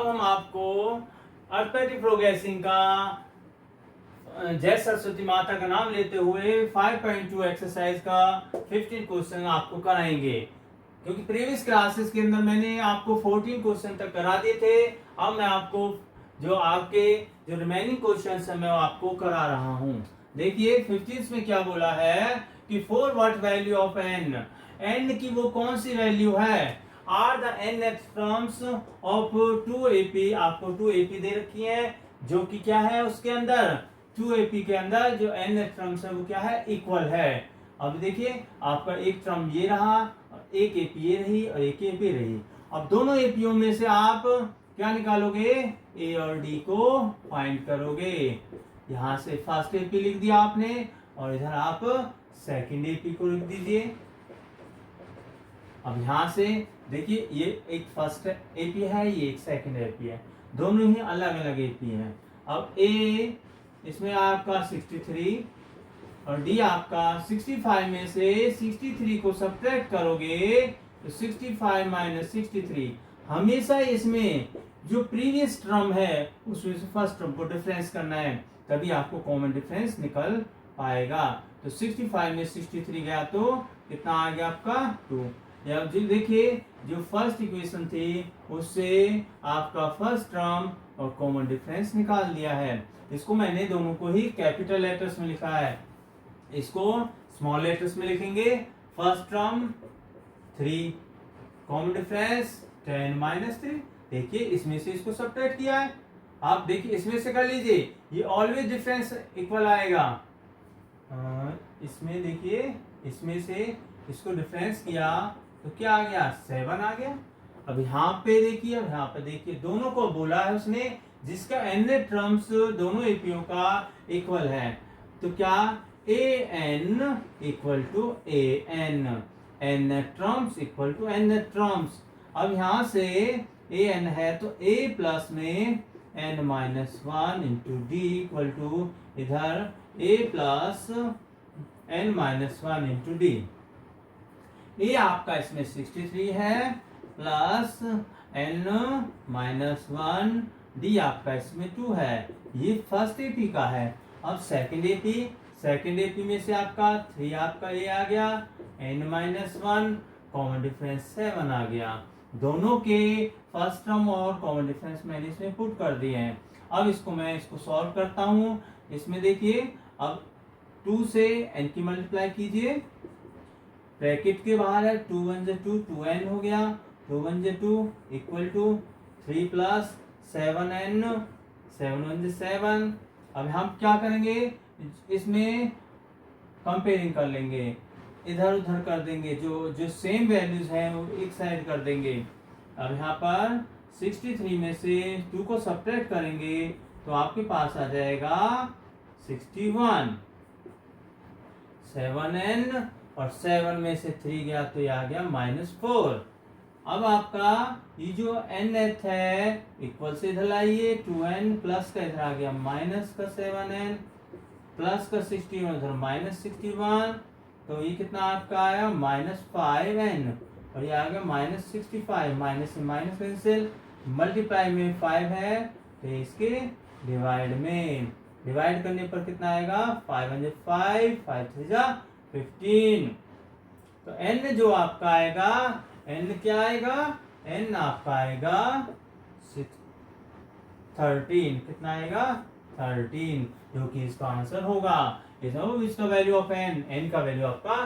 हम आपको arithmetic progressing का जय सरस्वती माता का नाम लेते हुए 5.2 एक्सरसाइज का 15 क्वेश्चन आपको कराएंगे, क्योंकि प्रीवियस क्लासेस के अंदर मैंने आपको 14 क्वेश्चन तक करा दिए थे। अब मैं आपको जो आपके जो रिमेनिंग क्वेश्चन है मैं आपको करा रहा हूं। देखिए 15 में क्या बोला है कि for what value of N, N की वो कौन सी वैल्यू है, are the N X terms of 2AP, आपको 2AP दे रखी है, जो कि क्या है उसके अंदर 2AP के अंदर जो एन एक्स टर्म्स है वो क्या है, इक्वल है। अब देखिए आपका एक टर्म ये रहा, एक एपी ये रही और एक एपी रही। अब दोनों एपीओ में से आप क्या निकालोगे, ए और डी को फाइंड करोगे। यहां से फर्स्ट एपी लिख दिया आपने और इधर आप सेकंड एपी को लिख दीजिए। अब यहां से देखिए ये एक फर्स्ट एपी है, ये एक सेकंड एपी है, दोनों ही अलग अलग एपी हैं। अब ए इसमें आपका 63 और डी आपका 65 में से 63 को सब्ट्रैक्ट करोगे तो 65 माइनस 63, हमेशा इसमें जो प्रीवियस टर्म है उसमें से फर्स्ट टर्म को डिफरेंस करना है, तभी आपको कॉमन डिफरेंस निकल पाएगा। तो 65 में 63 गया तो कितना आ गया आपका 2। या जो देखिए जो फर्स्ट इक्वेशन थी उससे आपका फर्स्ट टर्म और कॉमन डिफरेंस निकाल दिया है। इसको मैंने दोनों को ही कैपिटल लेटर्स में लिखा है, इसको स्मॉल लेटर्स में लिखेंगे। First term 3, common difference 10 minus 3। देखिए इसमें से इसको सब्ट्रैक्ट किया है, आप देखिए इसमें से कर लीजिए, ये ऑलवेज डिफरेंस इक्वल आएगा। इसमें देखिए इसमें से इसको डिफरेंस किया तो क्या आ गया, 7 आ गया। अब यहाँ पे देखिए, अब यहाँ पे देखिए दोनों को बोला है उसने जिसका एन टर्म्स दोनों एपीओ का इक्वल है, तो क्या A N equal to A N, N terms equal to N terms. अब यहां से ए एन है तो ए प्लस में N minus 1 into D equal to इधर A plus N minus 1 into D. A आपका इसमें 63 है प्लस एन माइनस 1, डी आपका इसमें 2 है, ये फर्स्ट एपी का है। अब सेकंड एपी में से आपका 3 आपका ये आ गया, n माइनस 1, कॉमन डिफरेंस 7 आ गया। दोनों के फर्स्ट टर्म और कॉमन डिफरेंस मैंने इसमें पुट कर दिए हैं। अब इसको सॉल्व करता हूँ। इसमें देखिए अब 2 से n की मल्टीप्लाई कीजिए, ब्रैकेट के बाहर है 2 1 से 2, 2n हो गया, 2 1 से 2 इक्वल टू 3 प्लस 7n, 7 1 से 7। अब हम क्या करेंगे, इसमें कंपेयरिंग कर लेंगे, इधर उधर कर देंगे, जो सेम वैल्यूज हैं वो एक साइड कर देंगे। अब यहाँ पर 63 में से 2 को सब्ट्रैक्ट करेंगे तो आपके पास आ जाएगा 61, 7n और 7 में से 3 गया तो ये आ गया -4। अब आपका ये जो n है इक्वल से इधर लाइए, 2n प्लस का इधर आ गया माइनस का 7n प्लस का 61 इधर -61, तो ये कितना आपका आया -5n और ये आ गया -65, माइनस से माइनस कैंसिल, मल्टीप्लाई में 5 है तो इसके डिवाइड करने पर कितना आएगा, 5 1 5, 5 3 15। तो n जो आपका आएगा, n क्या आएगा, n आपका आएगा 13, कितना आएगा 13, जो कि इसका आंसर होगा। इसका वैल्यू ऑफ n का वैल्यू आपका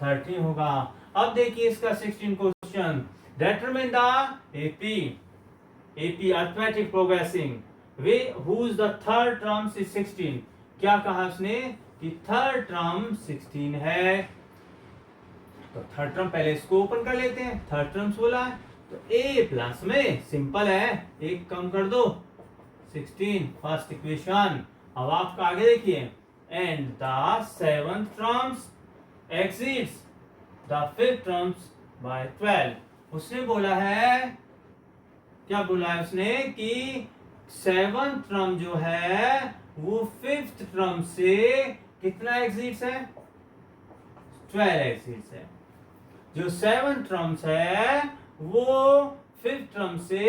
13 होगा। अब देखिए इसका 16 question, determine the AP arithmetic progressing way whose the third term is 16। क्या कहा उसने कि थर्ड टर्म 16 है, तो थर्ड टर्म पहले इसको ओपन कर लेते हैं। थर्ड टर्म्स बोला है तो a प्लस में सिंपल है, एक कम कर दो 16, फर्स्ट इक्वेशन। अब आपका आगे देखिए, and the seventh terms exceeds the fifth terms by 12। उसने बोला है, क्या बोला है उसने कि सेवंथ टर्म जो है वो फिफ्थ टर्म से कितना एक्सीड्स है, 12 एक्सीड्स है। जो 7 टर्म्स है वो फिफ्थ टर्म से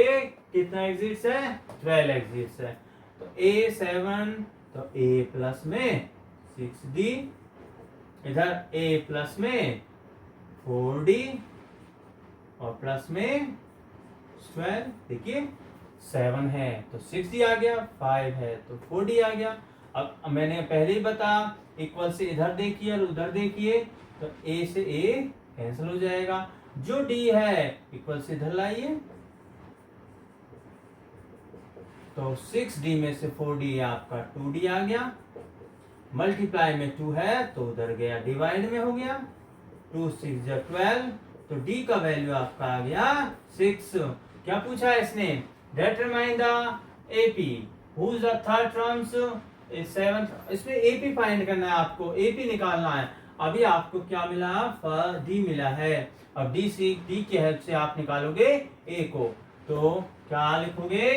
कितना एग्जिट्स है? 12 एग्जिट्स है। तो A7, तो A प्लस में 6D, इधर A प्लस में 4D और प्लस में 12। देखिए 7 है तो 6D आ गया, 5 है तो 4D आ गया। अब मैंने पहले ही बता, इक्वल से इधर देखिए और उधर देखिए, तो A से A कैंसिल हो जाएगा। जो D है इक्वल से इधर लाइए, तो 6D में से 4D आपका 2D आ गया। मल्टीप्लाई में 2 है तो उधर गया डिवाइड में हो गया, 2 6 जा 12, तो D का वैल्यू आपका आ गया 6। क्या पूछा है इसने? Determine the AP, who is the third terms, 7। इसमें AP फाइंड करना है आपको, AP निकालना है। अभी आपको क्या मिला? D मिला है। अब D की हेल्प से आप निकालोगे A को, तो क्या लिखोगे?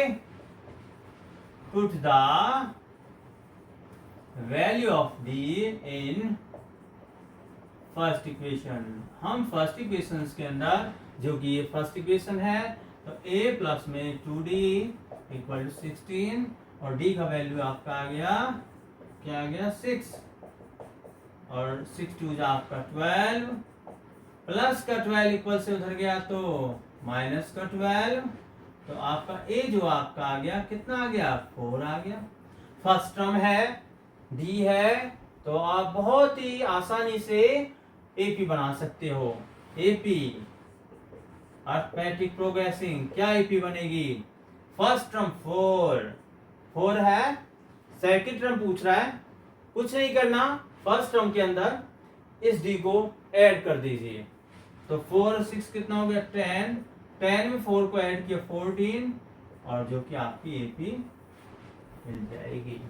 Put the value of D in first equation. हम फर्स्ट इक्वेशन के अंदर, जो कि ये फर्स्ट इक्वेशन है, तो A प्लस में 2D इक्वल टू 16 और D का वैल्यू आपका आ गया, क्या आ गया? 6, और 6 2 आपका 12, प्लस का 12 इक्वल से उधर गया तो माइनस का 12, तो आपका A जो आपका आ गया कितना आ गया? 4 आ गया। फर्स्ट टर्म है, D है, तो आप बहुत ही आसानी से AP बना सकते हो। AP अर्थमेटिक प्रोग्रेसिंग, क्या AP बनेगी? फर्स्ट टर्म 4 है, सेकंड टर्म पूछ रहा है, कुछ नहीं करना, फर्स्ट टर्म के अंदर इस D को ऐड कर दीजिए, तो 4 और 6 कितना हो गया? 10, 10 में 4 को ऐड किया 14, और जो कि आपकी AP मिल जाएगी।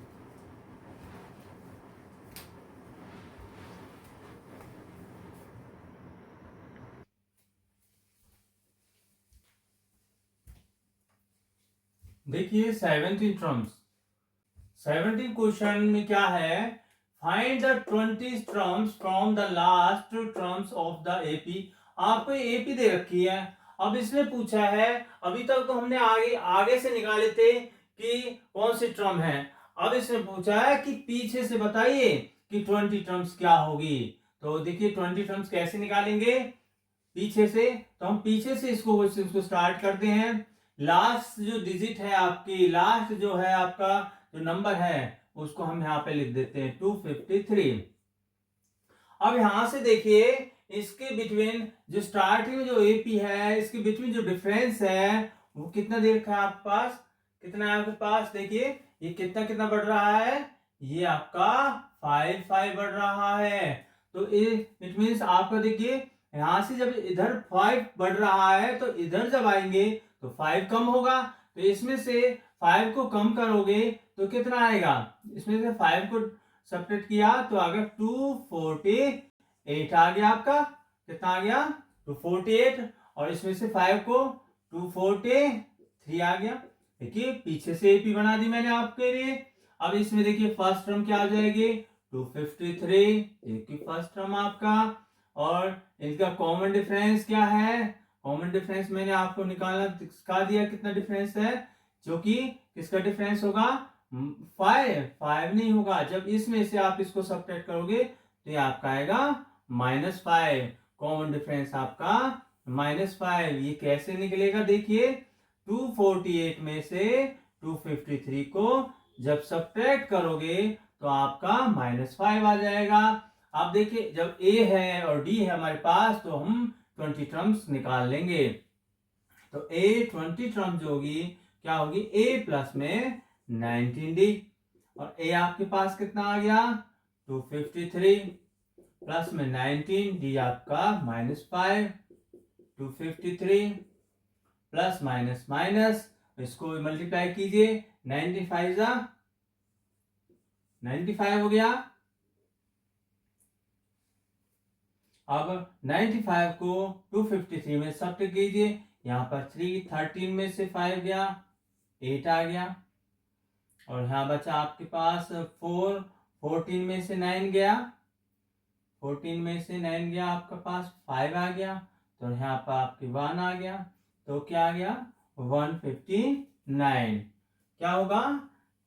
देखिए 17 टर्म्स, 17 क्वेश्चन में क्या है? Find the 20 terms from the last terms of the AP। आपको AP दे रखी है, अब इसने पूछा है, अभी तक तो हमने आगे से निकाले थे कि कौन सी टर्म है, अब इसने पूछा है कि पीछे से बताइए कि 20 टर्म्स क्या होगी। तो देखिए 20 टर्म्स कैसे निकालेंगे पीछे से, तो हम पीछे से इसको स्टार्ट करते हैं। लास्ट जो डिजिट है आपकी, लास्ट जो है आपका जो नंबर है, उसको हम यहाँ पे लिख देते हैं 253। अब यहां से देखिए इसके बिटवीन जो स्टार्टिंग में जो AP है, इसके बिटवीन जो डिफरेंस है वो कितना दे रखा है आपके पास? कितना है आपके पास? देखिए ये कितना कितना बढ़ रहा है, ये आपका 5 बढ़ रहा है। तो इट मीन्स आपका देखिए यहां से जब इधर 5 बढ़ रहा है तो इधर जब आएंगे तो 5 कम होगा, तो इसमें से 5 को कम करोगे तो कितना आएगा? इसमें से 5 को सब्ट्रैक्ट किया तो आ गया 248 आ गया आपका। कितना आ गया? 248, और इसमें से 5 को 243 आ गया। देखिए पीछे से AP बना दी मैंने आपके लिए। अब इसमें देखिए फर्स्ट टर्म क्या आ जाएगी? 253, एक की फर्स्ट टर्म आपका, और इनका कॉमन डिफरेंस क्या है? कॉमन डिफरेंस मैंने आपको निकालना सिखा दिया, कितना डिफरेंस है, जो कि किसका डिफरेंस होगा? 5 नहीं होगा, जब इसमें से आप इसको सब्ट्रैक्ट करोगे तो ये आपका आएगा -5। कॉमन डिफरेंस आपका -5। ये कैसे निकलेगा? देखिए 248 में से 253 को जब सब्ट्रैक्ट करोगे तो आपका -5 आ जाएगा। अब देखिए जब A है और D है हमारे पास, तो हम 20 टर्म्स निकाल लेंगे। तो A 20 टर्म जो होगी क्या होगी? A प्लस में 19D, और A आपके पास कितना आ गया? 253 प्लस में 19, D आपका -5, 253 प्लस माइनस माइनस, इसको मल्टीप्लाई कीजिए, 95 हो गया। अब 95 को 253 में सब्ट्रैक्ट कीजिए, यहाँ पर 3, 13 में से 5 गया, 8 आ गया, और यहाँ बचा आपके पास 4, 14 में से 9 गया, 14 में से 9 गया आपके पास, 5 आ गया, तो यहाँ पर आपकी 1 आ गया, तो क्या आ गया? 159। क्या होगा,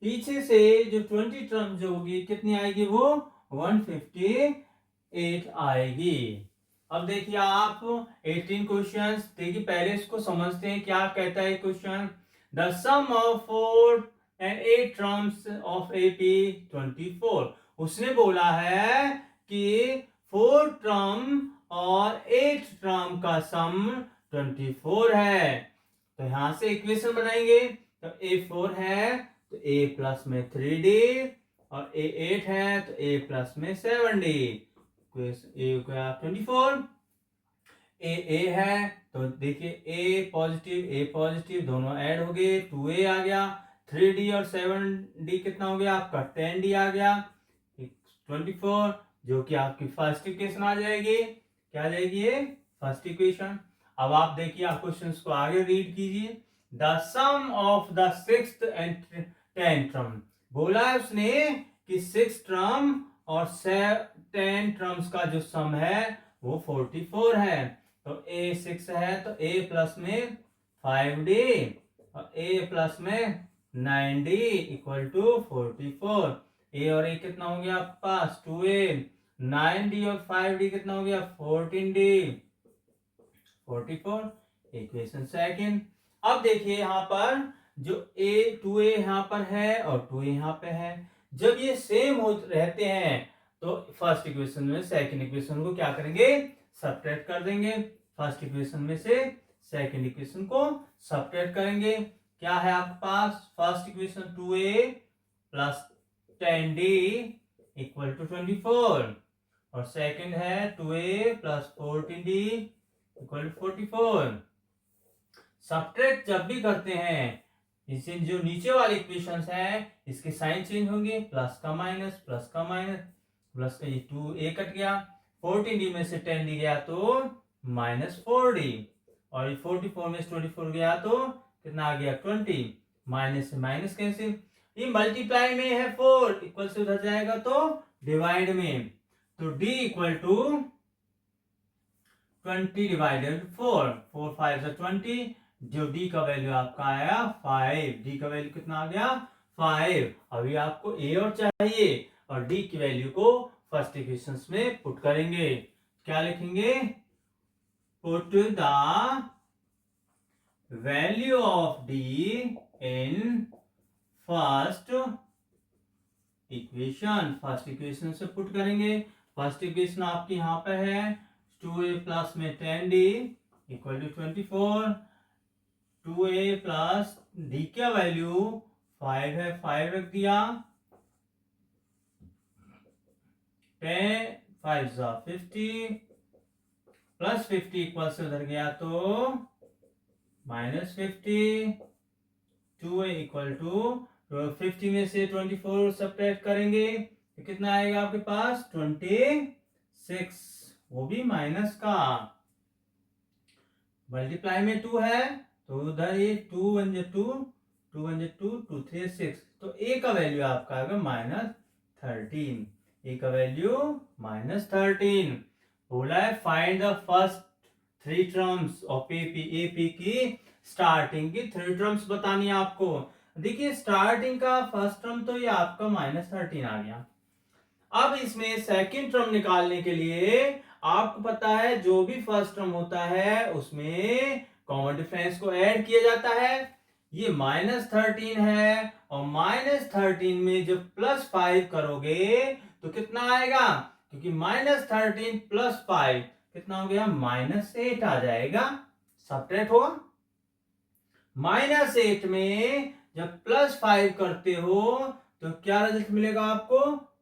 पीछे से जो 20 टर्म जो होगी कितनी आएगी, वो 158 आएगी। अब देखिए आप 18 क्वेश्चन देखिए, पहले इसको समझते हैं क्या कहता है क्वेश्चन। The sum of 4 and 8 terms of AP 24। उसने बोला है कि 4 टर्म और 8 टर्म का सम 24 है। तो यहां से इक्वेशन बनाएंगे। तो A4 है तो A प्लस में 3D, और A8 है तो A प्लस में 7D। A को 24, A है तो देखिए A पॉजिटिव दोनों ऐड हो गए, 2A आ गया, 3D और 7D कितना हो गया आपका, 10D आ गया, 24, जो कि आपकी फर्स्ट इक्वेशन आ जाएगी। क्या आ जाएगी, ये फर्स्ट इक्वेशन। अब आप देखिए, आप क्वेश्चंस को आगे रीड कीजिए। The sum of the 6th and 10th term, बोला है उसने कि 6 टर्म और 10 टर्म्स का जो सम है वो 44 है। तो A 6 है तो A प्लस में 5D और A प्लस में 9D इक्वल टू 44। A और A कितना हो गया आपके पास, 2A, 9D और 5D कितना हो गया, 14D, 44, इक्वेशन सेकंड। अब देखिए यहाँ पर जो A 2A यहाँ पर है और 2A यहाँ पे है, जब ये सेम हो रहते हैं तो फर्स्ट इक्वेशन में सेकंड इक्वेशन को क्या करेंगे, सब्ट्रैक्ट कर देंगे। फर्स्ट इक्वेशन में से सेकंड इक्वेशन को सब्ट्रैक्ट करेंगे। क्या है आपके पास, first equation 2A plus 10D equal to 24, और सेकंड है 2A plus 14D equal to 44। Subtract जब भी करते हैं, इसे जो नीचे वाले इक्वेशंस हैं इसके साइन चेंज होंगे, प्लस का माइनस, प्लस का माइनस, प्लस का ये 2A कट गया, 14D में से 10D गया तो -4D, और 44 में से 24 गया तो कितना आ गया 20, माइनस से माइनस कैंसिल, ये मल्टीप्लाई में है 4 इक्वल से उधर जाएगा तो डिवाइड में, तो D इक्वल टू 20 डिवाइडेड 4, 4 5 से 20, जो D का वैल्यू आपका आया 5, D का वैल्यू कितना आ गया 5। अभी आपको A और चाहिए और D की वैल्यू को फर्स्ट इक्वेशन में पुट करेंगे। क्या लिखेंगे, put the value of D in first equation, first equation से पुट करेंगे। फर्स्ट इक्वेशन आपकी यहाँ पे है 2A प्लस में 10D equal to 24, 2A plus D का वैल्यू 5 है, 5 रख दिया, 10 5 50 प्लस 50 इक्वल से उधर गया तो -50, 2A इक्वल टू 50 में से 24 सब्ट्रैक्ट करेंगे तो कितना आएगा आपके पास 26, वो भी माइनस का, मल्टीप्लाई में 2 है तो उधर ये 2 1 2, 2 1 2, 2 3 6, तो A का वैल्यू आपका आएगा -13, A का वैल्यू -13। बोला है find the first 3 terms of AP की स्टार्टिंग की 3 टर्म्स बतानी है आपको। देखिए स्टार्टिंग का फर्स्ट टर्म तो ये आपका -13 आ गया। अब इसमें सेकंड टर्म निकालने के लिए आपको पता है जो भी फर्स्ट टर्म होता है उसमें कॉमन डिफरेंस को ऐड किया जाता है। ये -13 है और -13 में जब +5 करोगे तो कितना आएगा, क्योंकि -13 + 5 कितना हो गया -8 आ जाएगा, सब्ट्रैक्ट होगा। -8 में जब +5 करते हो तो क्या रिजल्ट मिलेगा आपको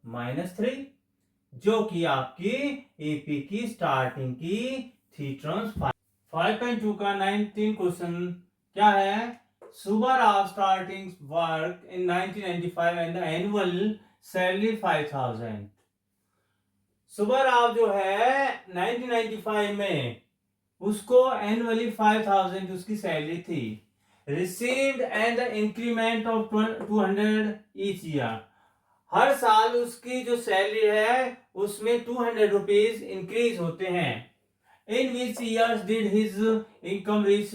-3, जो कि आपकी एपी की स्टार्टिंग की 3 टर्म्स। 5.2 का 19 क्वेश्चन क्या है, Subbarao starting work in 1995 and the annual salary 5000। Subbarao जो है 1995 में उसको एनुअली 5000 उसकी सैलरी थी, received and the increment of 200 each year, हर साल उसकी जो सैलरी है उसमें 200 रुपीज इंक्रीज होते हैं। In which years did his income reach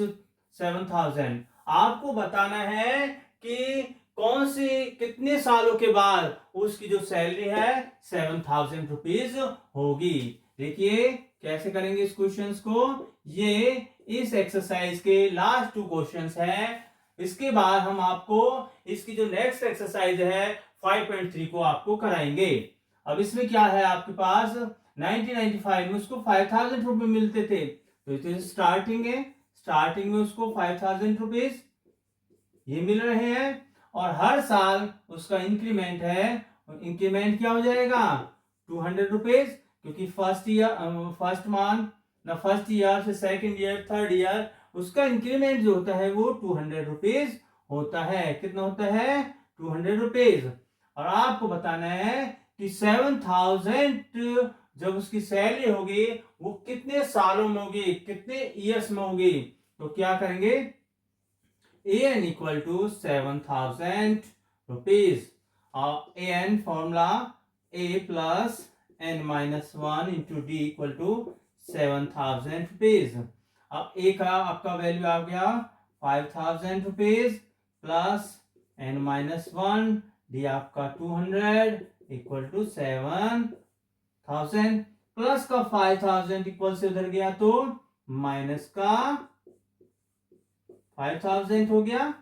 7000, आपको बताना है कि कौन से कितने सालों के बाद उसकी जो सैलरी है 7,000 रुपीज होगी। देखिए कैसे करेंगे इस क्वेश्चंस को। ये इस एक्सरसाइज के लास्ट 2 क्वेश्चंस हैं। इसके बाद हम आपको इसकी जो नेक्स्ट एक्सरसाइज है 5.3 को आपको कराएंगे। अब इसमें क्या है आपके पास 1995 में उसको 5,000 रुपए मिलते थे, तो इसे स्टार्टिंग है, स्टार्टिंग में उसको 5,000 रुपीज ये मिल रहे हैं और हर साल उसका इंक्रीमेंट है, इंक्रीमेंट क्या हो जाएगा 200 रुपीज, क्योंकि फर्स्ट मंथ ना फर्स्ट ईयर से सेकंड ईयर थर्ड ईयर उसका इंक्रीमेंट जो होता है वो 200 रुपीज होता है। कितना होता है 200 रुपीज। और आपको बताना है कि 7,000 जब उसकी सैलरी होगी वो कितने सालों में होगी, कितने ईयर्स में होगी। तो क्या करेंगे an equal to 7,000 rupees और an formula a plus n minus 1 into d equal to 7,000 rupees। अब a का आपका वैल्यू आ गया 5,000 rupees plus n minus 1 d आपका 200 इक्वल टू 7,000 प्लस का 5,000 इक्वल से उधर गया तो माइनस का 5,000 हो गया।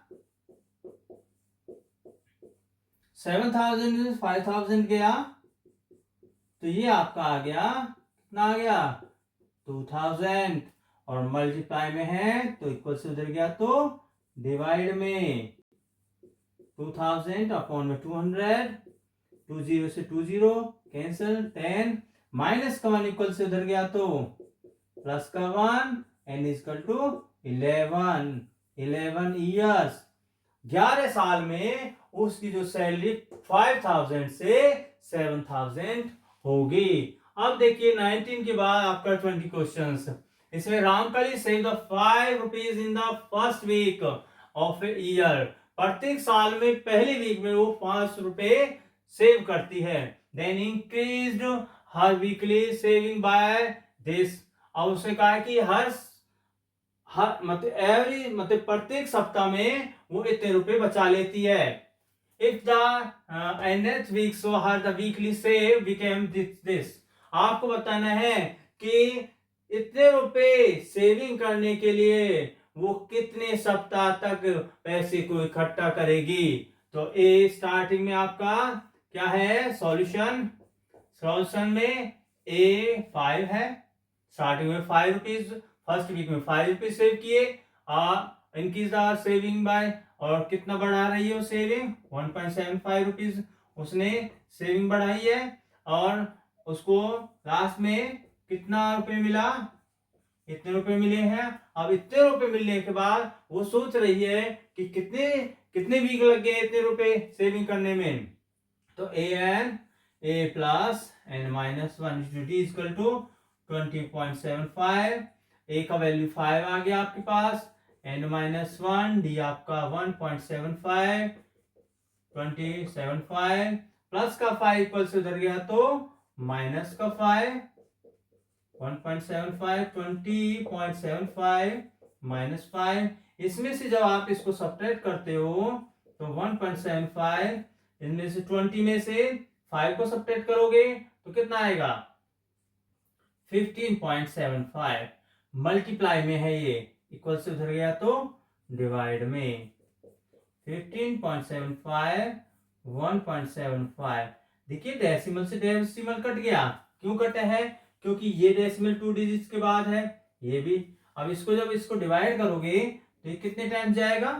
7,000 में 5,000 गया तो ये आपका आ गया, कितना आ गया 2,000 और मल्टीप्लाई में है तो इक्वल से उधर गया तो डिवाइड में 2,000 अपॉन में 200, 20 से 20 कैंसिल 10 माइनस का 1 इक्वल से उधर गया तो प्लस का 1 n इक्वल टू 11 ईयर्स। 11 साल में उसकी जो सैलरी 5,000 से 7,000 होगी। अब देखिए 19 के बाद आपका 20 क्वेश्चंस। इसमें Ramkali save the 5 rupees in the first week of a year. प्रत्येक साल में पहले वीक में वो 5 रुपए सेव करती है। देन इंक्रीज्ड हर वीकली सेविंग बाय दिस। और उसने कहा कि हर मतलब प्रत्येक सप्ताह में वो इतने रुपए बचा लेती है। If the nth week so her the weekly save became this। आपको बताना है कि इतने रुपए सेविंग करने के लिए वो कितने सप्ताह तक पैसे को इकट्ठा करेगी। तो ए स्टार्टिंग में आपका क्या है सॉल्यूशन, सॉल्यूशन में ए 5 है, स्टार्टिंग में 5 रुपीज, फर्स्ट वीक में 5 रुपीज सेव किए, इंक्रीज आवर सेविंग बाय, और कितना बढ़ा रही है वो सेविंग 1.75 रुपीज उसने सेविंग बढ़ाई है, और उसको लास्ट में कितना रुपए मिला, इतने रुपए मिले हैं। अब इतने रुपए मिलने के बाद वो सोच रही है कि कितने वीक लग गए इतने रुपए सेविंग करने में। तो A plus N minus 1 D equal to 20.75। A का वैल्यू 5 आ गया आपके पास, एन माइनस 1 डी आपका 1.75 20.75 प्लस का 5 इक्वल से उधर गया तो माइनस का 5 1.75 20.75 माइनस 5। इसमें से जब आप इसको सब्ट्रैक्ट करते हो तो 1.75 इनमें से 20 में से 5 को सब्ट्रैक्ट करोगे तो कितना आएगा 15.75। मल्टीप्लाई में है ये, इक्वल से उधर गया तो डिवाइड में 15.75 1.75। देखिए डेसिमल से डेसिमल कट गया, क्यों कटा है क्योंकि ये डेसिमल 2 डिजिट्स के बाद है, ये भी। अब इसको जब इसको डिवाइड करोगे तो ये कितने टाइम्स जाएगा